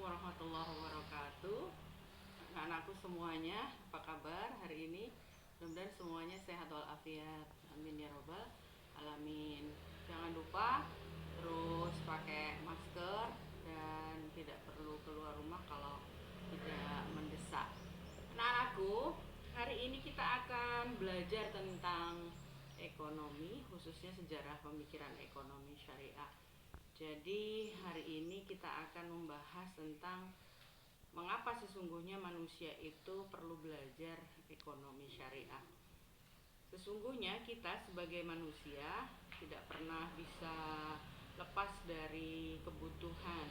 warahmatullahi wabarakatuh. Anak-anakku semuanya, apa kabar hari ini? Mudah-mudahan semuanya sehat walafiat. Amin ya robbal alamin. Jangan lupa terus pakai masker dan tidak perlu keluar rumah kalau tidak mendesak. Anak-anakku, hari ini kita akan belajar tentang ekonomi, khususnya sejarah pemikiran ekonomi syariah. Jadi hari ini kita akan membahas tentang mengapa sesungguhnya manusia itu perlu belajar ekonomi syariah. Sesungguhnya kita sebagai manusia tidak pernah bisa lepas dari kebutuhan.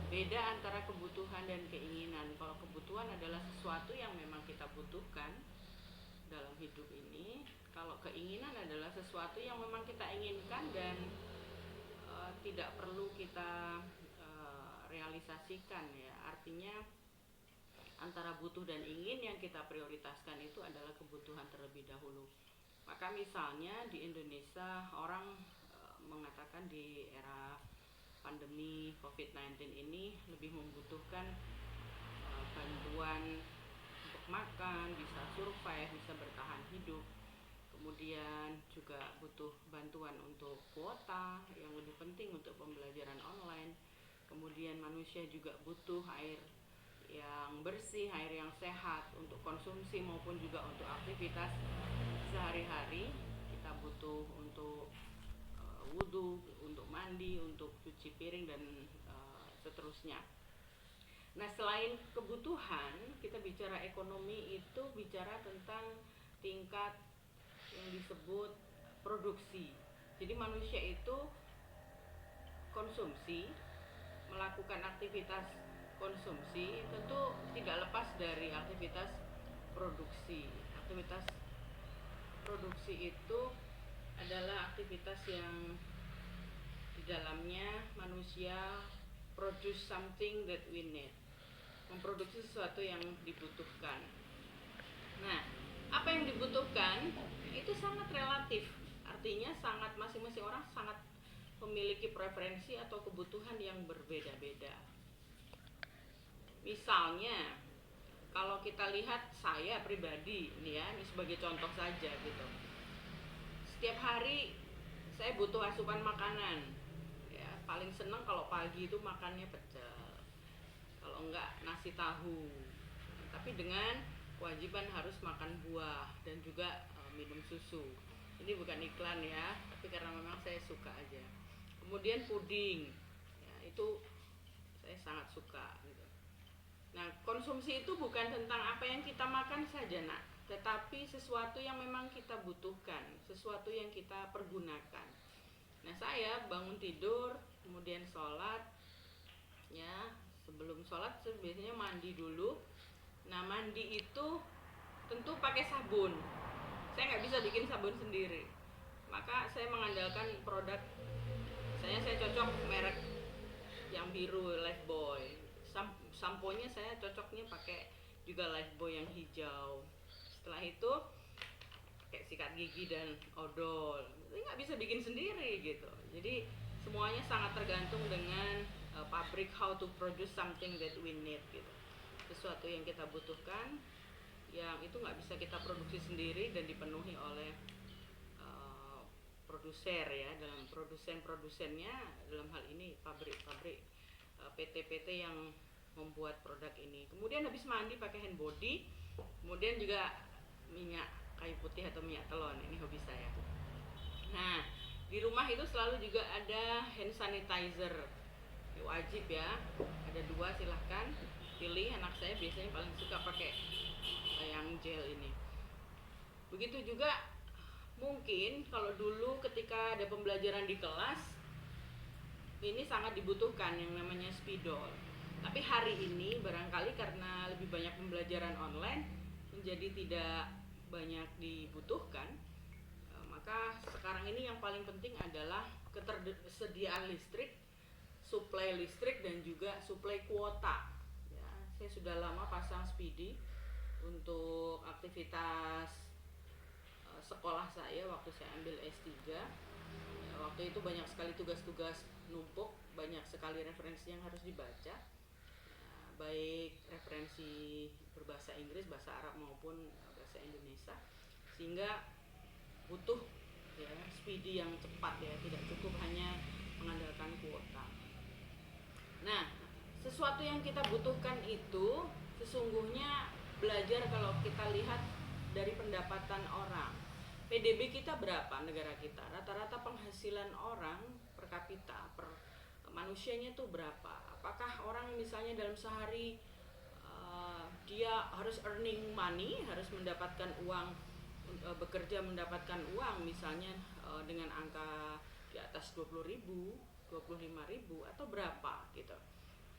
Beda antara kebutuhan dan keinginan. Kalau kebutuhan adalah sesuatu yang memang kita butuhkan dalam hidup ini, kalau keinginan adalah sesuatu yang memang kita inginkan dan tidak perlu kita realisasikan ya. Artinya antara butuh dan ingin yang kita prioritaskan itu adalah kebutuhan terlebih dahulu. Maka misalnya di Indonesia orang mengatakan di era pandemi COVID-19 ini lebih membutuhkan bantuan untuk makan, bisa survive, bisa bertahan hidup. Kemudian juga butuh bantuan untuk kuota yang lebih penting untuk pembelajaran online. Kemudian manusia juga butuh air yang bersih, air yang sehat untuk konsumsi maupun juga untuk aktivitas sehari-hari. Kita butuh untuk wudhu, untuk mandi, untuk cuci piring dan seterusnya. Nah, selain kebutuhan, kita bicara ekonomi itu bicara tentang tingkat yang disebut produksi. Jadi manusia itu konsumsi, melakukan aktivitas konsumsi tentu tidak lepas dari aktivitas produksi. Aktivitas produksi itu adalah aktivitas yang di dalamnya manusia produce something that we need, memproduksi sesuatu yang dibutuhkan. Nah, apa yang dibutuhkan itu sangat relatif, artinya sangat masing-masing orang sangat memiliki preferensi atau kebutuhan yang berbeda-beda. Misalnya, kalau kita lihat saya pribadi, ini sebagai contoh saja gitu. Setiap hari saya butuh asupan makanan. Ya, paling senang kalau pagi itu makannya pecel. Kalau enggak nasi tahu. Tapi dengan kewajiban harus makan buah dan juga minum susu. Ini bukan iklan ya, tapi karena memang saya suka aja. Kemudian puding, ya, itu saya sangat suka gitu. Nah, konsumsi itu bukan tentang apa yang kita makan saja nak, tetapi sesuatu yang memang kita butuhkan, sesuatu yang kita pergunakan. Nah, saya bangun tidur, kemudian sholat, ya sebelum sholat saya biasanya mandi dulu. Nah, mandi itu tentu pakai sabun. Saya nggak bisa bikin sabun sendiri, maka saya mengandalkan produk. Saya cocok merek yang biru, Lifebuoy. Samponya saya cocoknya pakai juga Lifebuoy yang hijau. Setelah itu pakai sikat gigi dan odol. Saya nggak bisa bikin sendiri gitu. Jadi semuanya sangat tergantung dengan pabrik, how to produce something that we need gitu. Sesuatu yang kita butuhkan, yang itu nggak bisa kita produksi sendiri dan dipenuhi oleh produser ya, dalam produsennya dalam hal ini pabrik-pabrik, PT-PT yang membuat produk ini. Kemudian habis mandi pakai hand body, kemudian juga minyak kayu putih atau minyak telon, ini hobi saya. Nah, di rumah itu selalu juga ada hand sanitizer, wajib ya, ada 2, silahkan pilih. Anak saya biasanya paling suka pakai yang gel ini. Begitu juga mungkin kalau dulu ketika ada pembelajaran di kelas ini sangat dibutuhkan yang namanya spidol. Tapi hari ini barangkali karena lebih banyak pembelajaran online menjadi tidak banyak dibutuhkan. Maka sekarang ini yang paling penting adalah ketersediaan listrik, suplai listrik dan juga suplai kuota. Ya, saya sudah lama pasang speedy untuk aktivitas sekolah saya waktu saya ambil S3. waktu itu banyak sekali tugas-tugas numpuk, banyak sekali referensi yang harus dibaca, baik referensi berbahasa Inggris, bahasa Arab maupun bahasa Indonesia, sehingga butuh ya speedy yang cepat ya, tidak cukup hanya mengandalkan kuota. Nah, sesuatu yang kita butuhkan itu sesungguhnya belajar kalau kita lihat dari pendapatan orang. PDB kita berapa negara kita? Rata-rata penghasilan orang per kapita, per manusianya itu berapa? Apakah orang misalnya dalam sehari dia harus earning money, harus mendapatkan uang, bekerja mendapatkan uang misalnya dengan angka di atas 20.000, 25.000 atau berapa gitu.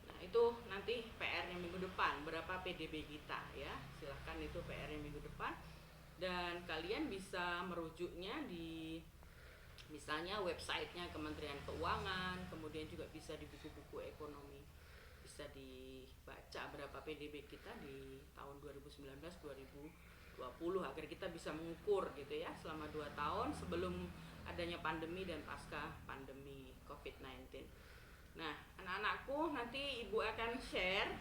Nah, itu nanti PR-nya minggu depan, berapa PDB kita ya. Silahkan itu PR-nya minggu depan. Dan kalian bisa merujuknya di misalnya websitenya Kementerian Keuangan, kemudian juga bisa di buku-buku ekonomi. Bisa dibaca berapa PDB kita di tahun 2019-2020 agar kita bisa mengukur gitu ya selama 2 tahun sebelum adanya pandemi dan pasca pandemi COVID-19. Nah, anak-anakku nanti Ibu akan share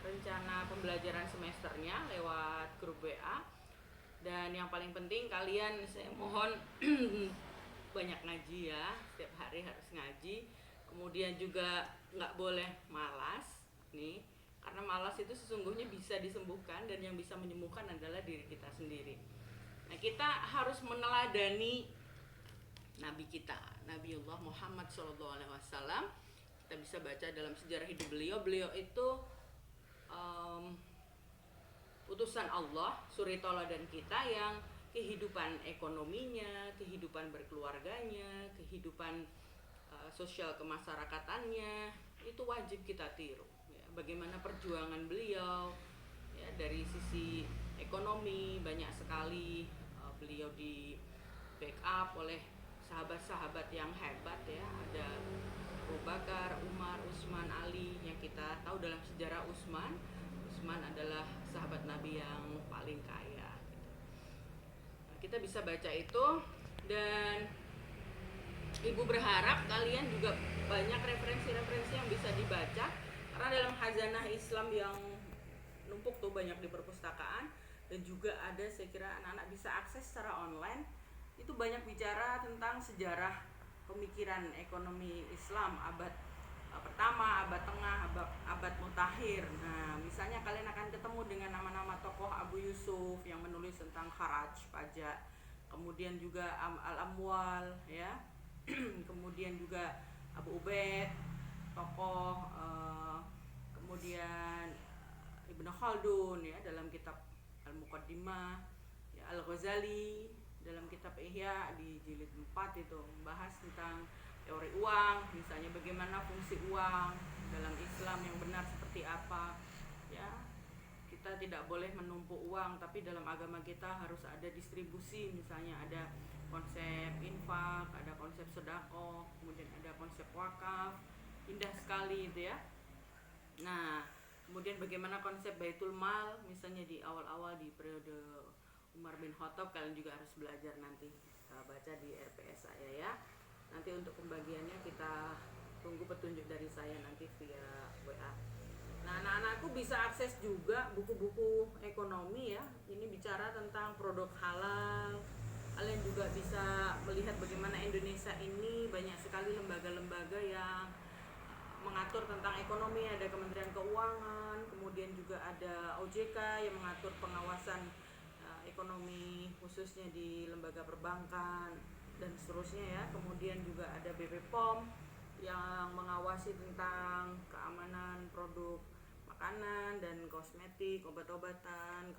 rencana pembelajaran semesternya lewat grup WA. Dan yang paling penting kalian saya mohon banyak ngaji ya, setiap hari harus ngaji. Kemudian juga nggak boleh malas nih, karena malas itu sesungguhnya bisa disembuhkan dan yang bisa menyembuhkan adalah diri kita sendiri. Nah, kita harus meneladani Nabi kita, Nabiullah Muhammad SAW. Kita bisa baca dalam sejarah hidup beliau. Beliau itu utusan Allah, suri toladan kita yang kehidupan ekonominya, kehidupan berkeluarganya, kehidupan sosial kemasyarakatannya itu wajib kita tiru. Ya, bagaimana perjuangan beliau ya, dari sisi ekonomi banyak sekali beliau di backup oleh sahabat-sahabat yang hebat ya. Ada Abu Bakar, Umar, Utsman, Ali yang kita tahu dalam sejarah Utsman adalah sahabat Nabi yang paling kaya. Nah, kita bisa baca itu dan Ibu berharap kalian juga banyak referensi-referensi yang bisa dibaca karena dalam khazanah Islam yang numpuk tuh banyak di perpustakaan dan juga ada saya kira anak-anak bisa akses secara online itu banyak bicara tentang sejarah pemikiran ekonomi Islam abad pertama, abad tengah, abad mutakhir. Nah, misalnya kalian akan ketemu dengan nama-nama tokoh Abu Yusuf yang menulis tentang kharaj, pajak, kemudian juga Al-Amwal ya. Kemudian juga Abu Ubaid, tokoh kemudian Ibnu Khaldun ya dalam kitab Al-Muqaddimah, ya, Al-Ghazali dalam kitab Ihya di jilid 4 itu membahas tentang teori uang, misalnya bagaimana fungsi uang dalam Islam yang benar seperti apa ya. Kita tidak boleh menumpuk uang, tapi dalam agama kita harus ada distribusi, misalnya ada konsep infak, ada konsep sedekah, kemudian ada konsep wakaf. Indah sekali itu ya. Nah, kemudian bagaimana konsep baitul mal misalnya di awal-awal di periode Umar bin Khattab, kalian juga harus belajar nanti baca di RPS saya ya. Nanti untuk pembagiannya kita tunggu petunjuk dari saya nanti via WA. Nah, anak-anakku bisa akses juga buku-buku ekonomi ya. Ini bicara tentang produk halal. Kalian juga bisa melihat bagaimana Indonesia ini banyak sekali lembaga-lembaga yang mengatur tentang ekonomi. Ada Kementerian Keuangan, kemudian juga ada OJK yang mengatur pengawasan ekonomi khususnya di lembaga perbankan dan seterusnya ya. Kemudian juga ada BPOM yang mengawasi tentang keamanan produk makanan dan kosmetik, obat-obatan.